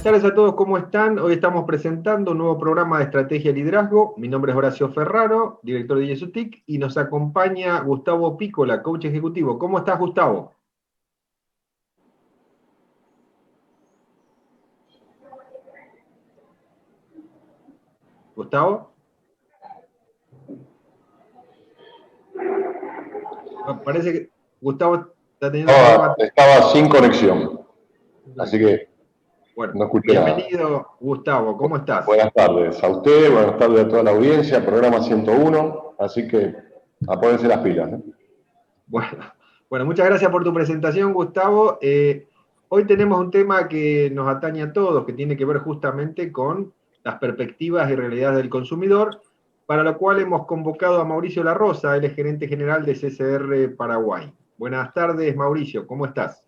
tardes a todos, ¿cómo están? Hoy estamos presentando un nuevo programa de Estrategia y Liderazgo. Mi nombre es Horacio Ferraro, director de Yesutic, y nos acompaña Gustavo Pícola, coach ejecutivo. ¿Cómo estás, Gustavo? ¿Gustavo? Parece que Gustavo está teniendo un problema. Estaba sin conexión, así que bueno, no escuché nada. Bienvenido, Gustavo, ¿cómo estás? Buenas tardes a usted, buenas tardes a toda la audiencia, programa 101, así que a ponerse las pilas. Bueno, muchas gracias por tu presentación, Gustavo. Hoy tenemos un tema que nos atañe a todos, que tiene que ver justamente con las perspectivas y realidades del consumidor, para lo cual hemos convocado a Mauricio La Rosa, él es gerente general de CCR Paraguay. Buenas tardes, Mauricio, ¿cómo estás?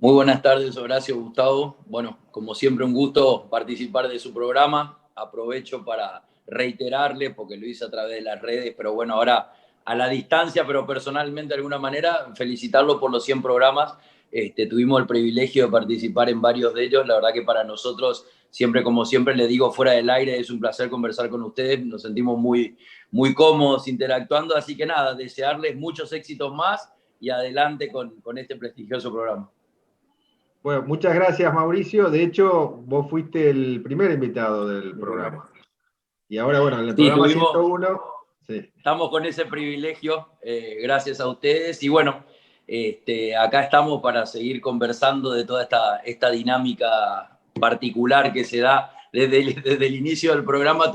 Muy buenas tardes, Horacio, Gustavo. Bueno, como siempre, un gusto participar de su programa. Aprovecho para reiterarle, porque lo hice a través de las redes, pero bueno, ahora a la distancia, pero personalmente de alguna manera, felicitarlo por los 100 programas. Tuvimos el privilegio de participar en varios de ellos. La verdad que para nosotros, siempre como siempre le digo fuera del aire, es un placer conversar con ustedes. Nos sentimos muy, muy cómodos interactuando. Así que nada, desearles muchos éxitos más y adelante con este prestigioso programa. Bueno, muchas gracias, Mauricio. De hecho, vos fuiste el primer invitado del programa. Y ahora, bueno, en el programa 101... Sí. Estamos con ese privilegio, gracias a ustedes. Y bueno, acá estamos para seguir conversando de toda esta dinámica particular que se da desde el inicio del programa.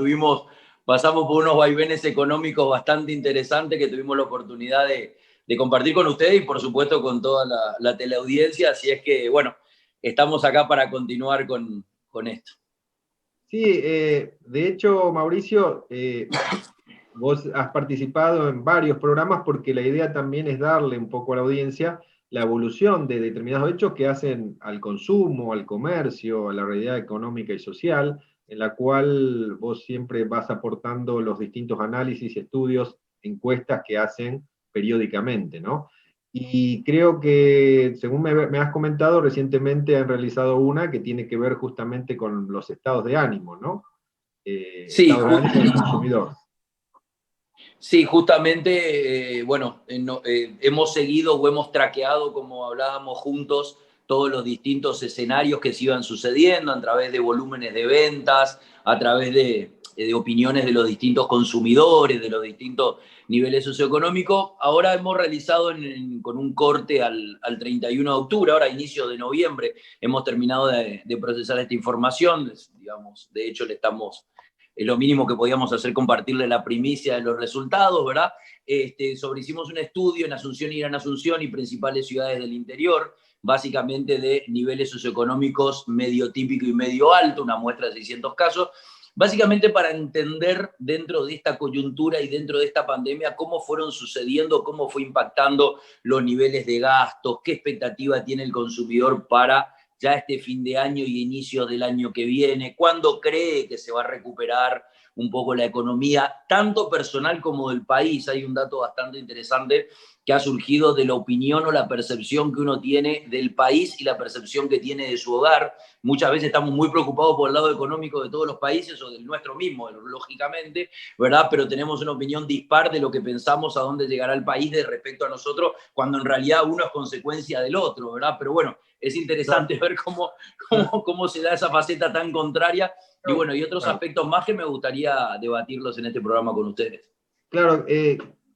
Pasamos por unos vaivenes económicos bastante interesantes que tuvimos la oportunidad de compartir con ustedes y por supuesto con toda la teleaudiencia. Así es que, bueno, estamos acá para continuar con esto. Sí, de hecho, Mauricio, vos has participado en varios programas porque la idea también es darle un poco a la audiencia la evolución de determinados hechos que hacen al consumo, al comercio, a la realidad económica y social, en la cual vos siempre vas aportando los distintos análisis, estudios, encuestas que hacen periódicamente, ¿no? Y creo que, según me has comentado, recientemente han realizado una que tiene que ver justamente con los estados de ánimo, ¿no? Sí, estado de ánimo del consumidor. Sí, justamente, bueno, hemos seguido o hemos traqueado, como hablábamos juntos, todos los distintos escenarios que se iban sucediendo a través de volúmenes de ventas, a través de opiniones de los distintos consumidores, de los distintos niveles socioeconómicos. Ahora hemos realizado con un corte al 31 de octubre, ahora a inicios de noviembre, hemos terminado de procesar esta información, digamos, de hecho es lo mínimo que podíamos hacer, compartirle la primicia de los resultados, ¿verdad? Hicimos un estudio en Asunción y Gran Asunción y principales ciudades del interior, básicamente de niveles socioeconómicos medio típico y medio alto, una muestra de 600 casos, básicamente para entender dentro de esta coyuntura y dentro de esta pandemia cómo fueron sucediendo, cómo fue impactando los niveles de gastos, qué expectativa tiene el consumidor para ya este fin de año y inicio del año que viene, cuándo cree que se va a recuperar un poco la economía, tanto personal como del país. Hay un dato bastante interesante que ha surgido de la opinión o la percepción que uno tiene del país y la percepción que tiene de su hogar. Muchas veces estamos muy preocupados por el lado económico de todos los países o del nuestro mismo, lógicamente, ¿verdad? Pero tenemos una opinión dispar de lo que pensamos a dónde llegará el país de respecto a nosotros, cuando en realidad uno es consecuencia del otro, ¿verdad? Pero bueno, es interesante ver cómo se da esa faceta tan contraria y bueno, y otros aspectos más que me gustaría debatirlos en este programa con ustedes. Claro,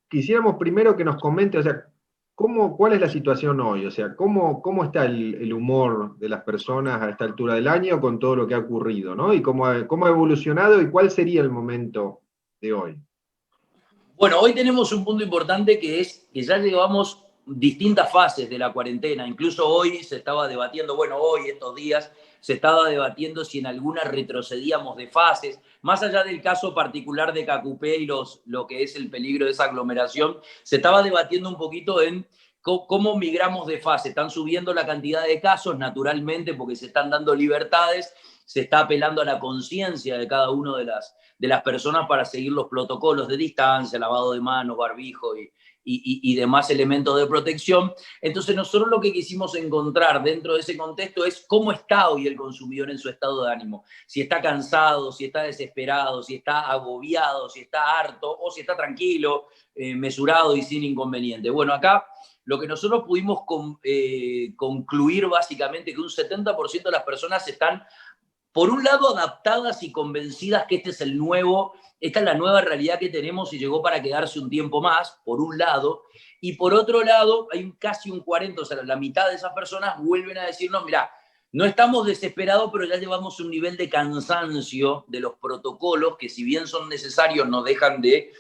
quisiéramos primero que nos comente, o sea, ¿cuál es la situación hoy? O sea, ¿cómo está el humor de las personas a esta altura del año con todo lo que ha ocurrido, ¿no? Y cómo ha evolucionado y cuál sería el momento de hoy. Bueno, hoy tenemos un punto importante que es que ya llevamos distintas fases de la cuarentena. Incluso hoy se estaba debatiendo, hoy, estos días, se estaba debatiendo si en alguna retrocedíamos de fases. Más allá del caso particular de Cacupé y lo que es el peligro de esa aglomeración, se estaba debatiendo un poquito en cómo migramos de fase. Están subiendo la cantidad de casos, naturalmente, porque se están dando libertades, se está apelando a la conciencia de cada una de las personas para seguir los protocolos de distancia, lavado de manos, barbijo y demás elementos de protección. Entonces nosotros lo que quisimos encontrar dentro de ese contexto es cómo está hoy el consumidor en su estado de ánimo. Si está cansado, si está desesperado, si está agobiado, si está harto o si está tranquilo, mesurado y sin inconveniente. Bueno, acá lo que nosotros pudimos concluir básicamente que un 70% de las personas están, por un lado, adaptadas y convencidas que esta es la nueva realidad que tenemos y llegó para quedarse un tiempo más, por un lado, y por otro lado, hay casi un 40%, o sea, la mitad de esas personas vuelven a decirnos, mira, no estamos desesperados, pero ya llevamos un nivel de cansancio de los protocolos que, si bien son necesarios, no dejan de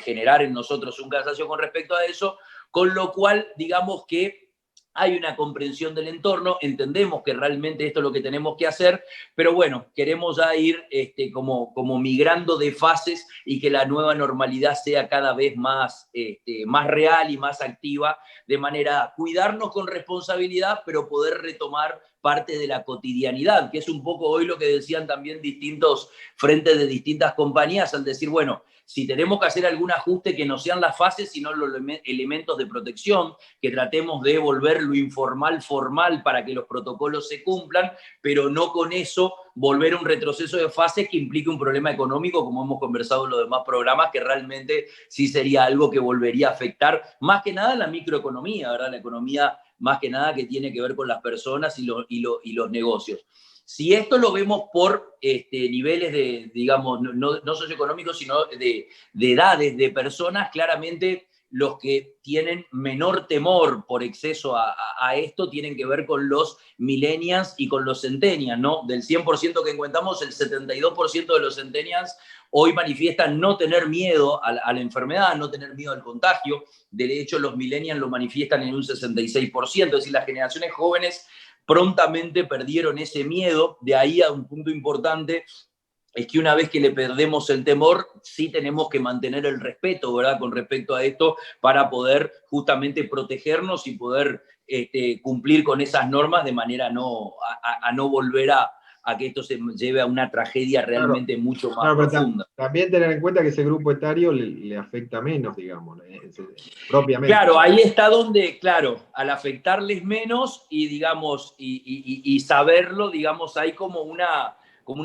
generar en nosotros un cansancio con respecto a eso, con lo cual, digamos que hay una comprensión del entorno, entendemos que realmente esto es lo que tenemos que hacer, pero bueno, queremos ya ir como migrando de fases y que la nueva normalidad sea cada vez más real y más activa, de manera a cuidarnos con responsabilidad, pero poder retomar parte de la cotidianidad, que es un poco hoy lo que decían también distintos frentes de distintas compañías, al decir, bueno, si tenemos que hacer algún ajuste que no sean las fases, sino los elementos de protección, que tratemos de volver lo informal formal para que los protocolos se cumplan, pero no con eso volver a un retroceso de fases que implique un problema económico, como hemos conversado en los demás programas, que realmente sí sería algo que volvería a afectar más que nada la microeconomía, ¿verdad? La economía más que nada que tiene que ver con las personas y los negocios. Si esto lo vemos por niveles de, digamos, no socioeconómicos, sino de edades de personas, claramente los que tienen menor temor por exceso a esto tienen que ver con los millennials y con los centennials, ¿no? Del 100% que encontramos, el 72% de los centennials hoy manifiestan no tener miedo a la enfermedad, no tener miedo al contagio. De hecho, los millennials lo manifiestan en un 66%, es decir, las generaciones jóvenes prontamente perdieron ese miedo. De ahí a un punto importante es que una vez que le perdemos el temor, sí tenemos que mantener el respeto, ¿verdad?, con respecto a esto, para poder justamente protegernos y poder cumplir con esas normas de manera a no volver a que esto se lleve a una tragedia realmente mucho más profunda. También tener en cuenta que ese grupo etario le afecta menos, digamos, propiamente. Claro, ahí está donde, claro, al afectarles menos y, digamos, y saberlo, digamos, hay como una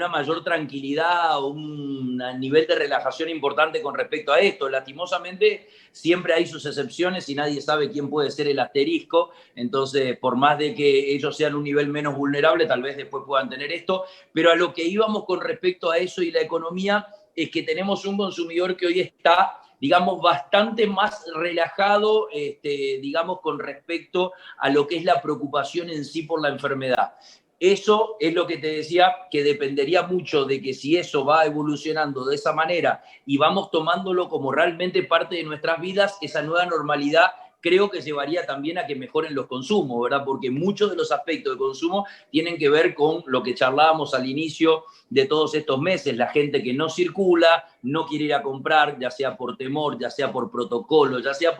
mayor tranquilidad, un nivel de relajación importante con respecto a esto. Lastimosamente, siempre hay sus excepciones y nadie sabe quién puede ser el asterisco. Entonces, por más de que ellos sean un nivel menos vulnerable, tal vez después puedan tener esto. Pero a lo que íbamos con respecto a eso y la economía es que tenemos un consumidor que hoy está, digamos, bastante más relajado, digamos, con respecto a lo que es la preocupación en sí por la enfermedad. Eso es lo que te decía, que dependería mucho de que si eso va evolucionando de esa manera y vamos tomándolo como realmente parte de nuestras vidas, esa nueva normalidad creo que llevaría también a que mejoren los consumos, ¿verdad? Porque muchos de los aspectos de consumo tienen que ver con lo que charlábamos al inicio de todos estos meses, la gente que no circula, no quiere ir a comprar, ya sea por temor, ya sea por protocolo, ya sea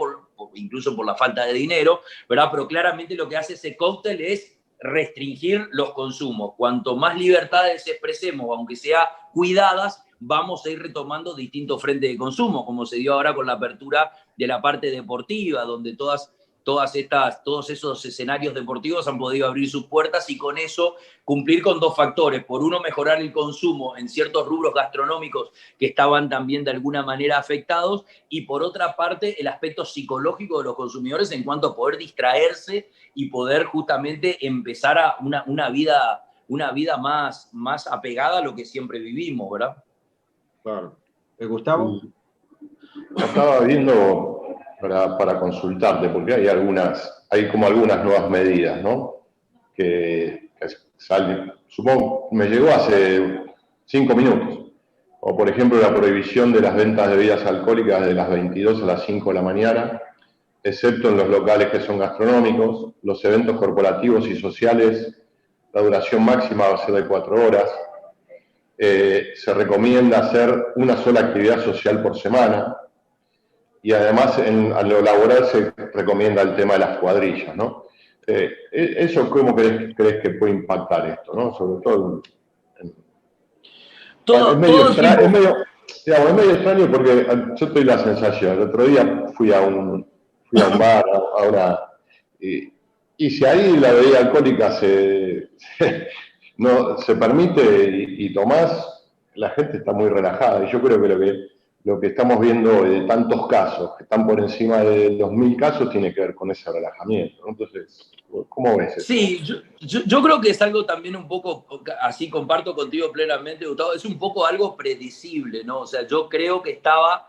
incluso por la falta de dinero, ¿verdad? Pero claramente lo que hace ese cóctel es restringir los consumos. Cuanto más libertades expresemos, aunque sea cuidadas, vamos a ir retomando distintos frentes de consumo, como se dio ahora con la apertura de la parte deportiva, donde todos esos escenarios deportivos han podido abrir sus puertas y con eso cumplir con dos factores. Por uno, mejorar el consumo en ciertos rubros gastronómicos que estaban también de alguna manera afectados, y por otra parte, el aspecto psicológico de los consumidores en cuanto a poder distraerse y poder justamente empezar a una vida más apegada a lo que siempre vivimos, ¿verdad? Claro. ¿Gustavo? Estaba viendo para consultarte, porque hay como algunas nuevas medidas, ¿no? Que salen, supongo, me llegó hace 5 minutos. O por ejemplo la prohibición de las ventas de bebidas alcohólicas de las 22 a las 5 de la mañana, excepto en los locales que son gastronómicos. Los eventos corporativos y sociales, la duración máxima va a ser de 4 horas. Se recomienda hacer una sola actividad social por semana. Y además, a lo laboral se recomienda el tema de las cuadrillas, ¿no? ¿Eso cómo crees que puede impactar esto, ¿no? Sobre todo... Digamos, es medio extraño porque yo tengo la sensación, el otro día fui a un bar, a una... y si ahí la bebida alcohólica no, se permite y tomás, la gente está muy relajada. Y yo creo que lo que estamos viendo de tantos casos, que están por encima de los 1000 casos, tiene que ver con ese relajamiento, ¿no? Entonces, ¿cómo ves eso? Sí, yo creo que es algo también un poco, así comparto contigo plenamente, Gustavo, es un poco algo predecible, ¿no? O sea, yo creo que estaba,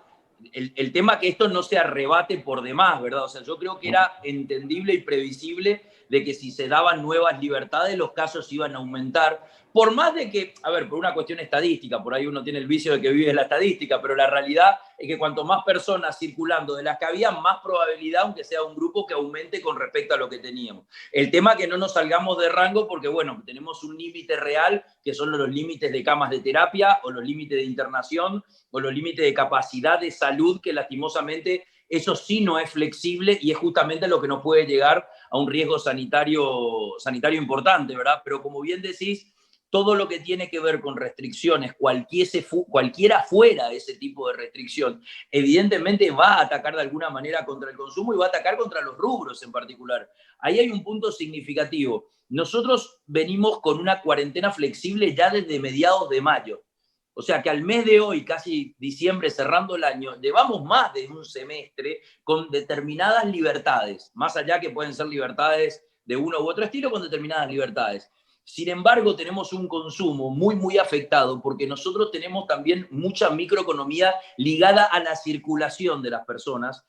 el tema que esto no se arrebate por demás, ¿verdad? O sea, yo creo que era entendible y previsible de que si se daban nuevas libertades, los casos iban a aumentar. Por más de que, a ver, por una cuestión estadística, por ahí uno tiene el vicio de que vive la estadística, pero la realidad es que cuanto más personas circulando de las que había, más probabilidad, aunque sea un grupo, que aumente con respecto a lo que teníamos. El tema es que no nos salgamos de rango porque, bueno, tenemos un límite real, que son los límites de camas de terapia o los límites de internación o los límites de capacidad de salud, que lastimosamente eso sí no es flexible y es justamente lo que nos puede llegar a un riesgo sanitario importante, ¿verdad? Pero como bien decís, todo lo que tiene que ver con restricciones, cualquiera fuera ese tipo de restricción, evidentemente va a atacar de alguna manera contra el consumo y va a atacar contra los rubros en particular. Ahí hay un punto significativo. Nosotros venimos con una cuarentena flexible ya desde mediados de mayo. O sea que al mes de hoy, casi diciembre, cerrando el año, llevamos más de un semestre con determinadas libertades, más allá que pueden ser libertades de uno u otro estilo, con determinadas libertades. Sin embargo, tenemos un consumo muy, muy afectado porque nosotros tenemos también mucha microeconomía ligada a la circulación de las personas,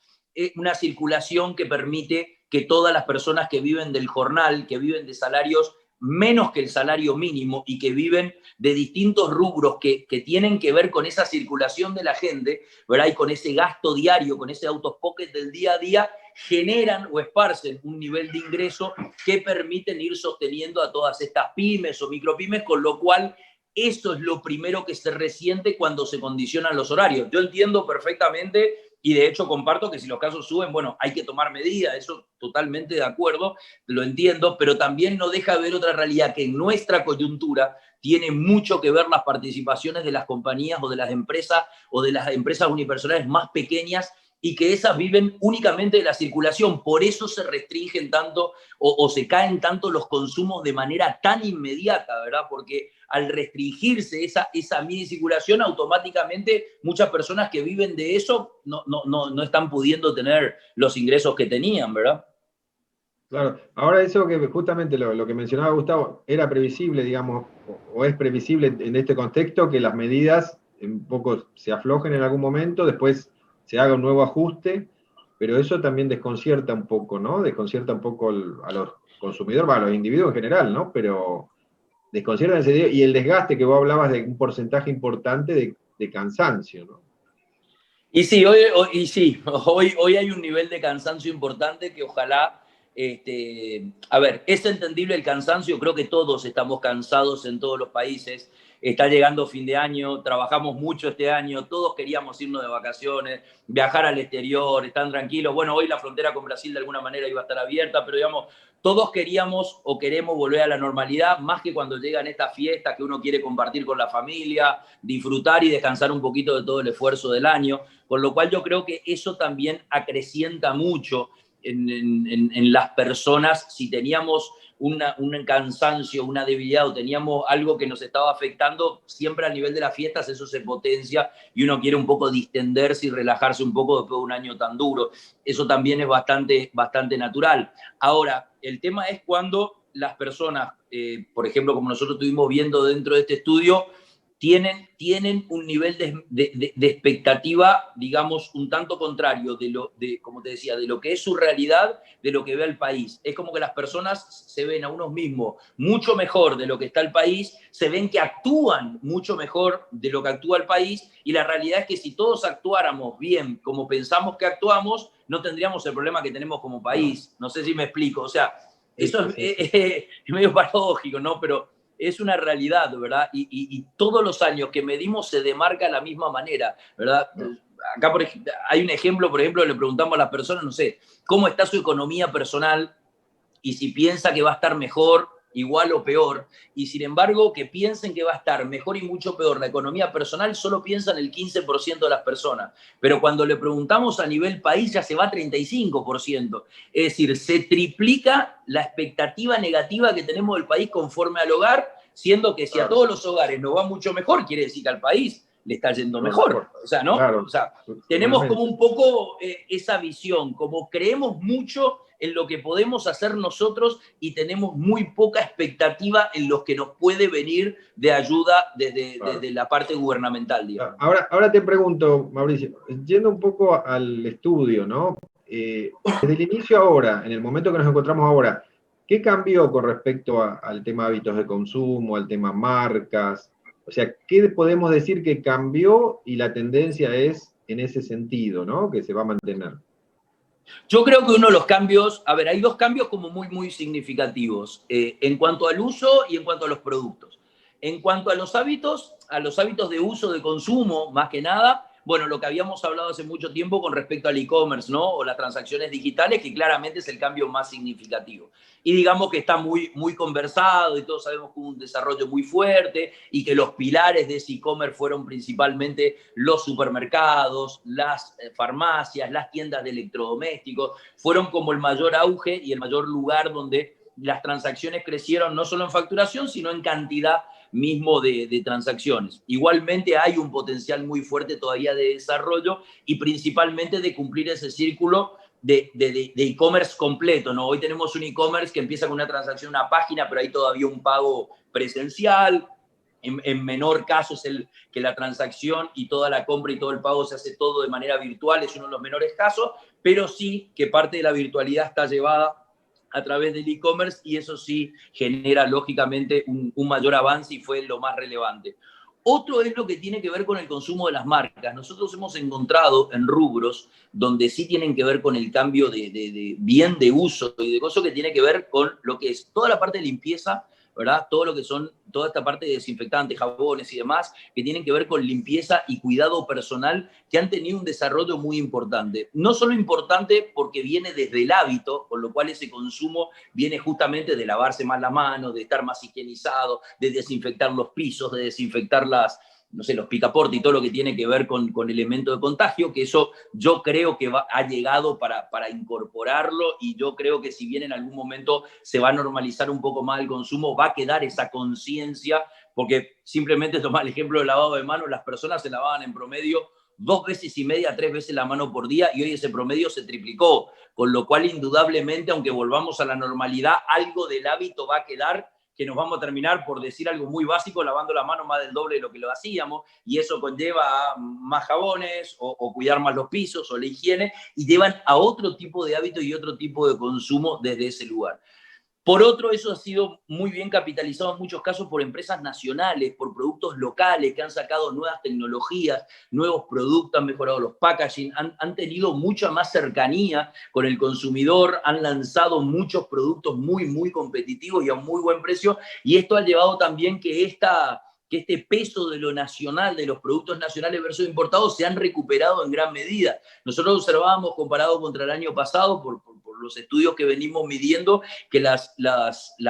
una circulación que permite que todas las personas que viven del jornal, que viven de salarios menos que el salario mínimo y que viven de distintos rubros que tienen que ver con esa circulación de la gente, ¿verdad? Y con ese gasto diario, con ese out of pocket del día a día, generan o esparcen un nivel de ingreso que permiten ir sosteniendo a todas estas pymes o micropymes, con lo cual eso es lo primero que se resiente cuando se condicionan los horarios. Yo entiendo perfectamente y de hecho comparto que si los casos suben, bueno, hay que tomar medidas, eso totalmente de acuerdo, lo entiendo, pero también no deja de ver otra realidad, que en nuestra coyuntura tiene mucho que ver las participaciones de las compañías o de las empresas unipersonales más pequeñas, y que esas viven únicamente de la circulación. Por eso se restringen tanto o se caen tanto los consumos de manera tan inmediata, ¿verdad? Porque al restringirse esa mini circulación, automáticamente muchas personas que viven de eso no están pudiendo tener los ingresos que tenían, ¿verdad? Claro, ahora eso que justamente lo que mencionaba Gustavo, era previsible, digamos, o es previsible en este contexto que las medidas un poco se aflojen en algún momento, después se haga un nuevo ajuste, pero eso también desconcierta un poco, ¿no? Desconcierta un poco a los consumidores, a los individuos en general, ¿no? Pero desconcierta en ese sentido, y el desgaste que vos hablabas de un porcentaje importante de cansancio, ¿no? Y sí, hoy hay un nivel de cansancio importante que ojalá, a ver, es entendible el cansancio, creo que todos estamos cansados en todos los países, está llegando fin de año, trabajamos mucho este año, todos queríamos irnos de vacaciones, viajar al exterior, estar tranquilos. Bueno, hoy la frontera con Brasil de alguna manera iba a estar abierta, pero digamos, todos queríamos o queremos volver a la normalidad, más que cuando llegan estas fiestas que uno quiere compartir con la familia, disfrutar y descansar un poquito de todo el esfuerzo del año. Con lo cual yo creo que eso también acrecienta mucho en las personas. Si teníamos un cansancio, una debilidad o teníamos algo que nos estaba afectando, siempre a nivel de las fiestas eso se potencia y uno quiere un poco distenderse y relajarse un poco después de un año tan duro. Eso también es bastante natural. Ahora, el tema es cuando las personas, por ejemplo, como nosotros estuvimos viendo dentro de este estudio, tienen un nivel de expectativa, digamos, un tanto contrario como te decía, de lo que es su realidad, de lo que ve el país. Es como que las personas se ven a unos mismos mucho mejor de lo que está el país, se ven que actúan mucho mejor de lo que actúa el país, y la realidad es que si todos actuáramos bien como pensamos que actuamos, no tendríamos el problema que tenemos como país. No sé si me explico. O sea, eso es medio paradójico, ¿no? Pero es una realidad, ¿verdad? Y todos los años que medimos se demarca de la misma manera, ¿verdad? Acá por ejemplo, hay un ejemplo, por ejemplo, le preguntamos a las personas, no sé, ¿cómo está su economía personal? Y si piensa que va a estar mejor igual o peor, y sin embargo que piensen que va a estar mejor y mucho peor la economía personal, solo piensan el 15% de las personas, pero cuando le preguntamos a nivel país ya se va a 35%, es decir, se triplica la expectativa negativa que tenemos del país conforme al hogar, siendo que si a todos los hogares nos va mucho mejor, quiere decir que al país le está yendo mejor, o sea, ¿no? Claro, o sea, tenemos como un poco esa visión, como creemos mucho en lo que podemos hacer nosotros y tenemos muy poca expectativa en lo que nos puede venir de ayuda desde la parte gubernamental, digamos. Ahora te pregunto, Mauricio, yendo un poco al estudio, ¿no? Desde el inicio ahora, en el momento que nos encontramos ahora, ¿qué cambió con respecto al tema hábitos de consumo, al tema marcas? O sea, ¿qué podemos decir que cambió y la tendencia es en ese sentido, ¿no? Que se va a mantener. Yo creo que uno de los cambios, a ver, hay dos cambios como muy significativos en cuanto al uso y en cuanto a los productos. En cuanto a los hábitos de uso, de consumo, más que nada, bueno, lo que habíamos hablado hace mucho tiempo con respecto al e-commerce, ¿no? O las transacciones digitales, que claramente es el cambio más significativo. Y digamos que está muy conversado y todos sabemos que hubo un desarrollo muy fuerte y que los pilares de ese e-commerce fueron principalmente los supermercados, las farmacias, las tiendas de electrodomésticos, fueron como el mayor auge y el mayor lugar donde las transacciones crecieron no solo en facturación, sino en cantidad mismo de transacciones. Igualmente hay un potencial muy fuerte todavía de desarrollo y principalmente de cumplir ese círculo de e-commerce completo, ¿no? Hoy tenemos un e-commerce que empieza con una transacción, una página, pero hay todavía un pago presencial. En menor caso es el que la transacción y toda la compra y todo el pago se hace todo de manera virtual, es uno de los menores casos, pero sí que parte de la virtualidad está llevada a través del e-commerce y eso sí genera lógicamente un mayor avance y fue lo más relevante. Otro es lo que tiene que ver con el consumo de las marcas. Nosotros hemos encontrado en rubros donde sí tienen que ver con el cambio de bien de uso y de cosas que tiene que ver con lo que es toda la parte de limpieza, ¿verdad? Todo lo que son, toda esta parte de desinfectantes, jabones y demás, que tienen que ver con limpieza y cuidado personal, que han tenido un desarrollo muy importante. No solo importante porque viene desde el hábito, con lo cual ese consumo viene justamente de lavarse más las manos, de estar más higienizado, de desinfectar los pisos, de desinfectar no sé, los picaportes y todo lo que tiene que ver con elementos de contagio, que eso yo creo que ha llegado para incorporarlo y yo creo que si bien en algún momento se va a normalizar un poco más el consumo, va a quedar esa conciencia, porque simplemente tomar el ejemplo del lavado de manos, las personas se lavaban en promedio 2,5 veces, 3 veces la mano por día y hoy ese promedio se triplicó, con lo cual indudablemente, aunque volvamos a la normalidad, algo del hábito va a quedar que nos vamos a terminar, por decir algo muy básico, lavando la mano más del doble de lo que lo hacíamos, y eso conlleva a más jabones, o cuidar más los pisos, o la higiene, y llevan a otro tipo de hábito y otro tipo de consumo desde ese lugar. Por otro, eso ha sido muy bien capitalizado en muchos casos por empresas nacionales, por productos locales que han sacado nuevas tecnologías, nuevos productos, han mejorado los packaging, han tenido mucha más cercanía con el consumidor, han lanzado muchos productos muy competitivos y a un muy buen precio, y esto ha llevado también que este peso de lo nacional, de los productos nacionales versus importados, se han recuperado en gran medida. Nosotros observábamos, comparado contra el año pasado, por los estudios que venimos midiendo, que las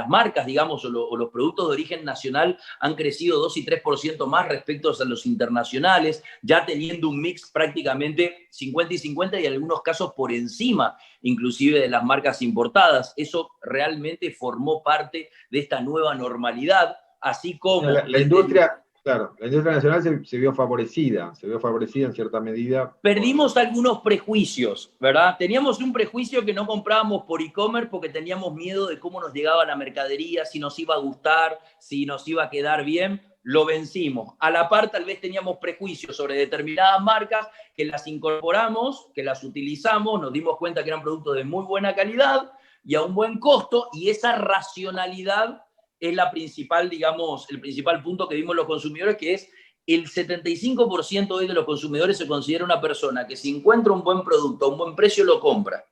marcas, digamos, o los productos de origen nacional han crecido 2 y 3% más respecto a los internacionales, ya teniendo un mix prácticamente 50 y 50 y en algunos casos por encima, inclusive de las marcas importadas. Eso realmente formó parte de esta nueva normalidad, así como... La industria... Claro, la industria nacional se vio favorecida en cierta medida. Perdimos algunos prejuicios, ¿verdad? Teníamos un prejuicio que no comprábamos por e-commerce porque teníamos miedo de cómo nos llegaba la mercadería, si nos iba a gustar, si nos iba a quedar bien. Lo vencimos. A la par, tal vez teníamos prejuicios sobre determinadas marcas que las incorporamos, que las utilizamos, nos dimos cuenta que eran productos de muy buena calidad y a un buen costo, y esa racionalidad es la principal, digamos, el principal punto que vimos los consumidores, que es el 75% hoy de los consumidores se considera una persona que si encuentra un buen producto a un buen precio lo compra.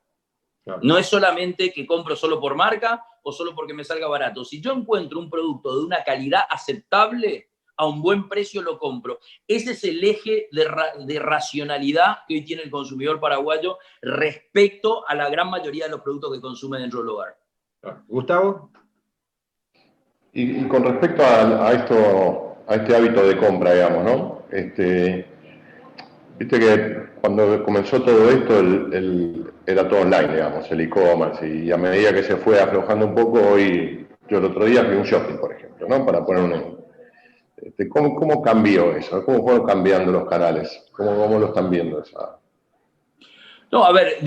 Claro. No es solamente que compro solo por marca o solo porque me salga barato. Si yo encuentro un producto de una calidad aceptable, a un buen precio lo compro. Ese es el eje de racionalidad que hoy tiene el consumidor paraguayo respecto a la gran mayoría de los productos que consume dentro del hogar. Claro. Gustavo. Y con respecto a este hábito de compra, digamos, ¿no? Viste que cuando comenzó todo esto, era todo online, digamos, el e-commerce, y a medida que se fue aflojando un poco, hoy, yo el otro día fui a un shopping, por ejemplo, ¿no? Para poner ¿cómo cambió eso? ¿Cómo fueron cambiando los canales? ¿Cómo lo están viendo esa? No, a ver,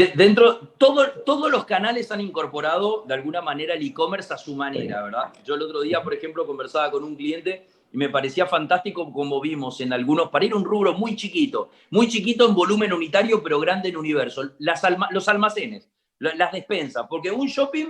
todos los canales han incorporado de alguna manera el e-commerce a su manera, ¿verdad? Yo el otro día, por ejemplo, conversaba con un cliente y me parecía fantástico como vimos en algunos, para ir a un rubro muy chiquito en volumen unitario, pero grande en universo, los almacenes, las despensas, porque un shopping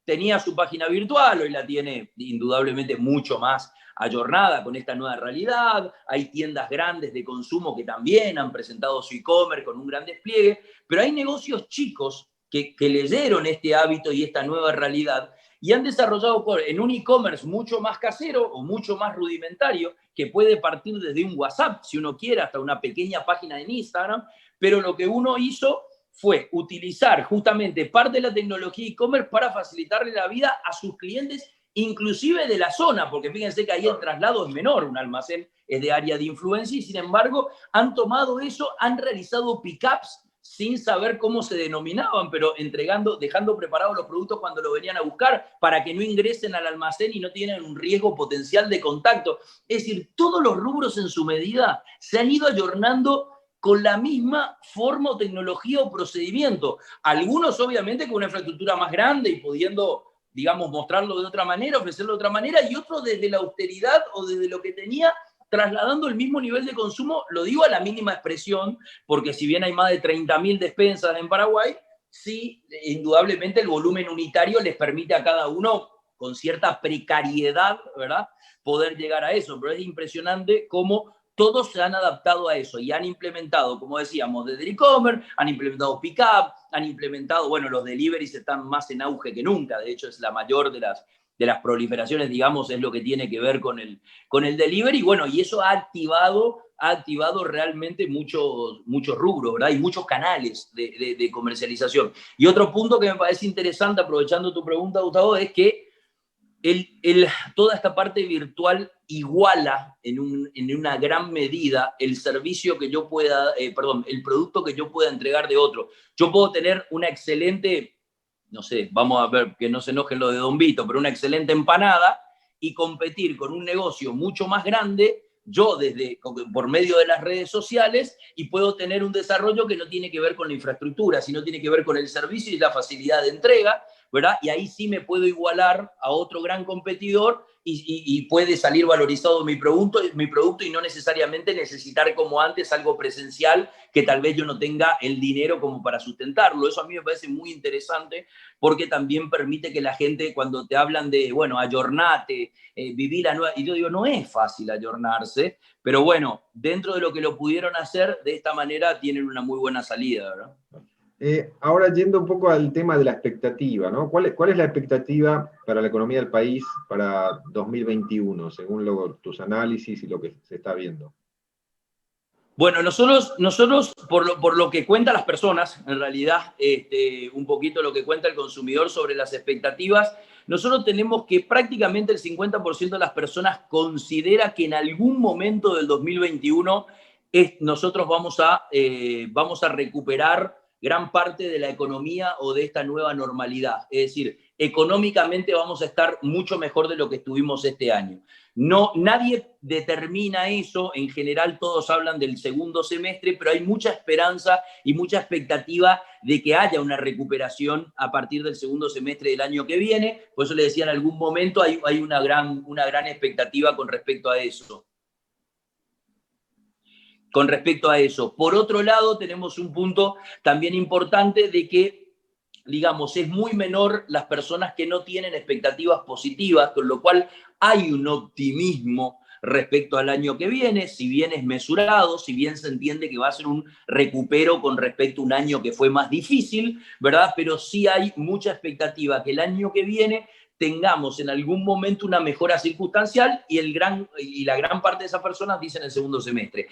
tenía su página virtual, hoy la tiene indudablemente mucho más ayornada con esta nueva realidad, hay tiendas grandes de consumo que también han presentado su e-commerce con un gran despliegue, pero hay negocios chicos que leyeron este hábito y esta nueva realidad y han desarrollado en un e-commerce mucho más casero o mucho más rudimentario, que puede partir desde un WhatsApp, si uno quiere, hasta una pequeña página en Instagram, pero lo que uno hizo fue utilizar justamente parte de la tecnología e-commerce para facilitarle la vida a sus clientes, inclusive de la zona, porque fíjense que ahí el traslado es menor, un almacén es de área de influencia y sin embargo han tomado eso, han realizado pick-ups sin saber cómo se denominaban, pero dejando preparados los productos cuando lo venían a buscar para que no ingresen al almacén y no tienen un riesgo potencial de contacto. Es decir, todos los rubros en su medida se han ido ayornando con la misma forma o tecnología o procedimiento. Algunos obviamente con una infraestructura más grande y pudiendo, digamos, mostrarlo de otra manera, ofrecerlo de otra manera, y otros desde la austeridad o desde lo que tenía, trasladando el mismo nivel de consumo, lo digo a la mínima expresión, porque si bien hay más de 30.000 despensas en Paraguay, sí, indudablemente el volumen unitario les permite a cada uno, con cierta precariedad, ¿verdad?, poder llegar a eso. Pero es impresionante cómo todos se han adaptado a eso y han implementado, como decíamos, desde el e-commerce, han implementado pick-up, han implementado, bueno, los deliveries están más en auge que nunca, de hecho es la mayor de las proliferaciones, digamos, es lo que tiene que ver con el delivery, bueno, y eso ha activado realmente muchos rubros, ¿verdad? Y muchos canales de comercialización. Y otro punto que me parece interesante, aprovechando tu pregunta, Gustavo, es que toda esta parte virtual iguala en una gran medida el servicio que yo pueda, el producto que yo pueda entregar de otro. Yo puedo tener una excelente, no sé, vamos a ver que no se enojen lo de Don Vito, pero una excelente empanada y competir con un negocio mucho más grande, yo por medio de las redes sociales, y puedo tener un desarrollo que no tiene que ver con la infraestructura, sino tiene que ver con el servicio y la facilidad de entrega, ¿verdad? Y ahí sí me puedo igualar a otro gran competidor y puede salir valorizado mi producto y no necesariamente necesitar como antes algo presencial que tal vez yo no tenga el dinero como para sustentarlo. Eso a mí me parece muy interesante porque también permite que la gente, cuando te hablan de, bueno, ayornate, vivir la nueva, y yo digo, no es fácil ayornarse, pero bueno, dentro de lo que lo pudieron hacer, de esta manera tienen una muy buena salida, ¿verdad? Ahora yendo un poco al tema de la expectativa, ¿no? ¿Cuál es la expectativa para la economía del país para 2021, según tus análisis y lo que se está viendo? Bueno, nosotros por lo que cuentan las personas, en realidad, un poquito lo que cuenta el consumidor sobre las expectativas, nosotros tenemos que prácticamente el 50% de las personas considera que en algún momento del 2021 nosotros vamos a recuperar gran parte de la economía o de esta nueva normalidad. Es decir, económicamente vamos a estar mucho mejor de lo que estuvimos este año. No, nadie determina eso, en general todos hablan del segundo semestre, pero hay mucha esperanza y mucha expectativa de que haya una recuperación a partir del segundo semestre del año que viene. Por eso le decía en algún momento, hay una gran expectativa con respecto a eso. Por otro lado, tenemos un punto también importante de que, digamos, es muy menor las personas que no tienen expectativas positivas, con lo cual hay un optimismo respecto al año que viene, si bien es mesurado, si bien se entiende que va a ser un recupero con respecto a un año que fue más difícil, ¿verdad? Pero sí hay mucha expectativa que el año que viene tengamos en algún momento una mejora circunstancial y la gran parte de esas personas dicen el segundo semestre.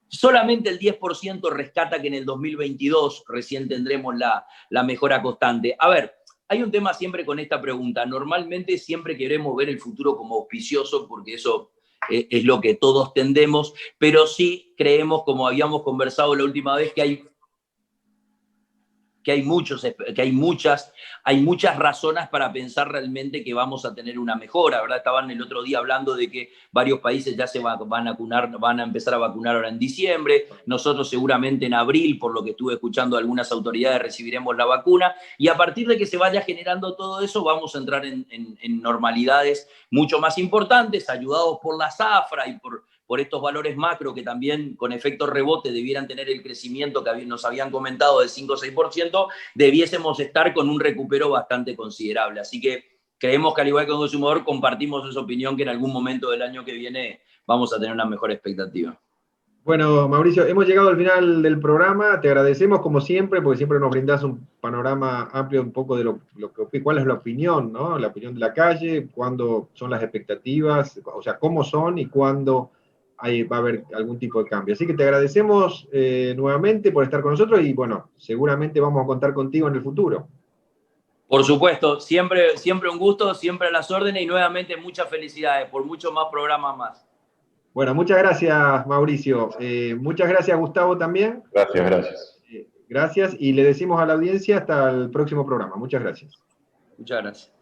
Solamente el 10% rescata que en el 2022 recién tendremos la mejora constante. A ver, hay un tema siempre con esta pregunta. Normalmente siempre queremos ver el futuro como auspicioso, porque eso es lo que todos tendemos, pero sí creemos, como habíamos conversado la última vez, que hay muchas razones para pensar realmente que vamos a tener una mejora, ¿verdad? Estaban el otro día hablando de que varios países ya se van a empezar a vacunar ahora en diciembre, nosotros seguramente en abril, por lo que estuve escuchando de algunas autoridades, recibiremos la vacuna, y a partir de que se vaya generando todo eso, vamos a entrar en normalidades mucho más importantes, ayudados por la zafra y por estos valores macro que también con efecto rebote debieran tener el crecimiento que nos habían comentado de 5 o 6%, debiésemos estar con un recupero bastante considerable. Así que creemos que al igual que con consumidor compartimos esa opinión que en algún momento del año que viene vamos a tener una mejor expectativa. Bueno, Mauricio, hemos llegado al final del programa, te agradecemos como siempre, porque siempre nos brindás un panorama amplio un poco de cuál es la opinión, ¿no? La opinión de la calle, cuándo son las expectativas, o sea, cómo son y cuándo va a haber algún tipo de cambio. Así que te agradecemos nuevamente por estar con nosotros y bueno, seguramente vamos a contar contigo en el futuro. Por supuesto, siempre un gusto, siempre a las órdenes y nuevamente muchas felicidades por muchos más programas más. Bueno, muchas gracias, Mauricio. Muchas gracias, Gustavo, también. Gracias. Gracias y le decimos a la audiencia hasta el próximo programa. Muchas gracias. Muchas gracias.